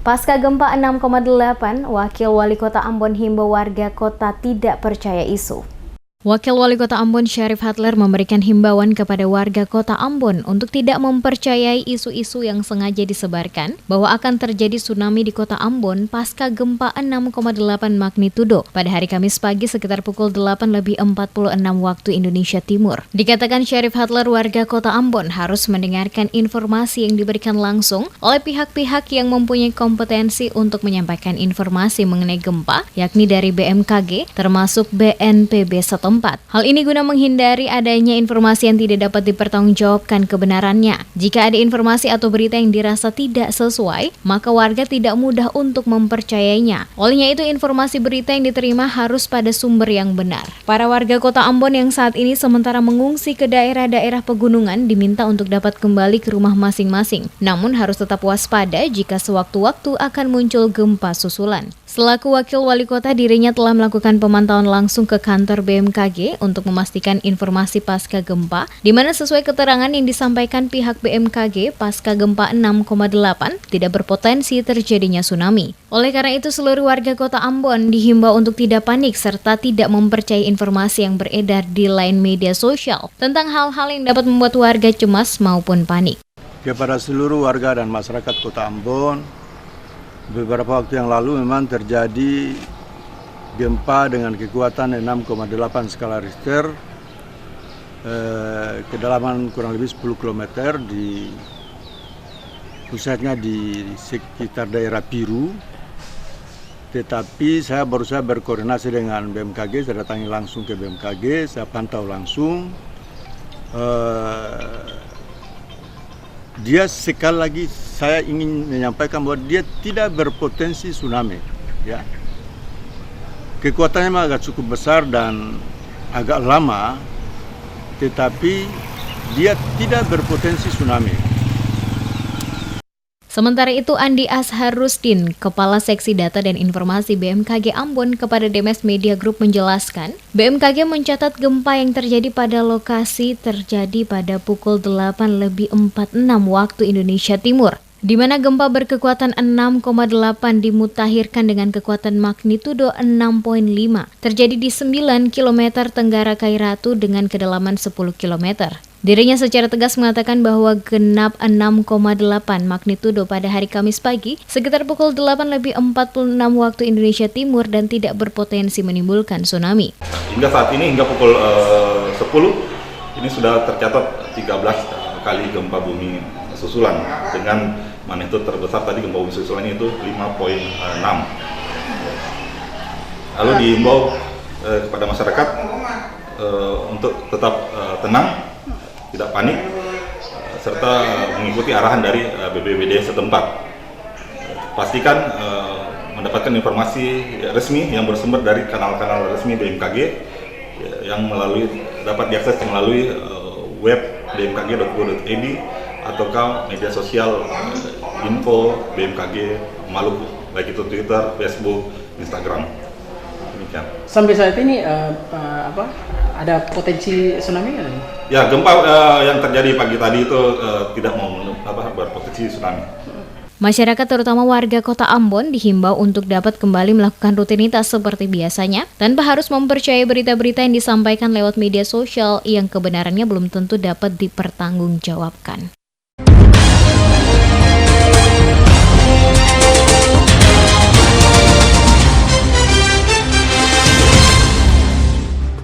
Pasca gempa 6,8, Wakil Wali Kota Ambon himbau warga kota tidak percaya isu. Wakil Wali Kota Ambon Syarif Hatler memberikan himbauan kepada warga kota Ambon untuk tidak mempercayai isu-isu yang sengaja disebarkan bahwa akan terjadi tsunami di kota Ambon pasca gempa 6,8 magnitudo pada hari Kamis pagi sekitar pukul 8:46 waktu Indonesia Timur. Dikatakan Syarif Hatler, warga kota Ambon harus mendengarkan informasi yang diberikan langsung oleh pihak-pihak yang mempunyai kompetensi untuk menyampaikan informasi mengenai gempa, yakni dari BMKG termasuk BNPB setempat. Hal ini guna menghindari adanya informasi yang tidak dapat dipertanggungjawabkan kebenarannya. Jika ada informasi atau berita yang dirasa tidak sesuai, maka warga tidak mudah untuk mempercayainya. Olehnya itu, informasi berita yang diterima harus pada sumber yang benar. Para warga kota Ambon yang saat ini sementara mengungsi ke daerah-daerah pegunungan diminta untuk dapat kembali ke rumah masing-masing. Namun harus tetap waspada jika sewaktu-waktu akan muncul gempa susulan. Selaku Wakil Wali Kota, dirinya telah melakukan pemantauan langsung ke kantor BMKG untuk memastikan informasi pasca gempa, di mana sesuai keterangan yang disampaikan pihak BMKG, pasca gempa 6,8 tidak berpotensi terjadinya tsunami. Oleh karena itu, seluruh warga kota Ambon dihimbau untuk tidak panik serta tidak mempercayai informasi yang beredar di lain media sosial tentang hal-hal yang dapat membuat warga cemas maupun panik. Kepada seluruh warga dan masyarakat kota Ambon, beberapa waktu yang lalu memang terjadi gempa dengan kekuatan 6,8 skala Richter, kedalaman kurang lebih 10 km, pusatnya di sekitar daerah Piru. Tetapi saya baru saja berkoordinasi dengan BMKG, saya datangi langsung ke BMKG, saya pantau langsung. Dia sekali lagi saya ingin menyampaikan bahwa dia tidak berpotensi tsunami, ya. Kekuatannya memang agak cukup besar dan agak lama, tetapi dia tidak berpotensi tsunami. Sementara itu, Andi Asharusdin, Kepala Seksi Data dan Informasi BMKG Ambon kepada Demes Media Group menjelaskan, BMKG mencatat gempa yang terjadi pada lokasi terjadi pada pukul 8:46 waktu Indonesia Timur, di mana gempa berkekuatan 6,8 dimutakhirkan dengan kekuatan magnitudo 6,5 terjadi di 9 km tenggara Kairatu dengan kedalaman 10 km. Dirinya secara tegas mengatakan bahwa genap 6,8 magnitudo pada hari Kamis pagi sekitar pukul 8:46 waktu Indonesia Timur dan tidak berpotensi menimbulkan tsunami. Hingga saat ini, hingga pukul 10, ini sudah tercatat 13 kali gempa bumi susulan dengan magnitudo terbesar tadi gempa bumi susulannya itu 5,6. Lalu diimbau kepada masyarakat untuk tetap tenang, tidak panik, serta mengikuti arahan dari BPBD setempat. Pastikan mendapatkan informasi resmi yang bersumber dari kanal-kanal resmi BMKG yang dapat diakses melalui web bmkg.go.id ataukah media sosial info BMKG Maluku, baik itu Twitter, Facebook, Instagram. Demikian. Sampai saat ini ada potensi tsunami kan? Ya, gempa yang terjadi pagi tadi itu tidak berpotensi tsunami. Masyarakat terutama warga kota Ambon dihimbau untuk dapat kembali melakukan rutinitas seperti biasanya tanpa harus mempercayai berita-berita yang disampaikan lewat media sosial yang kebenarannya belum tentu dapat dipertanggungjawabkan.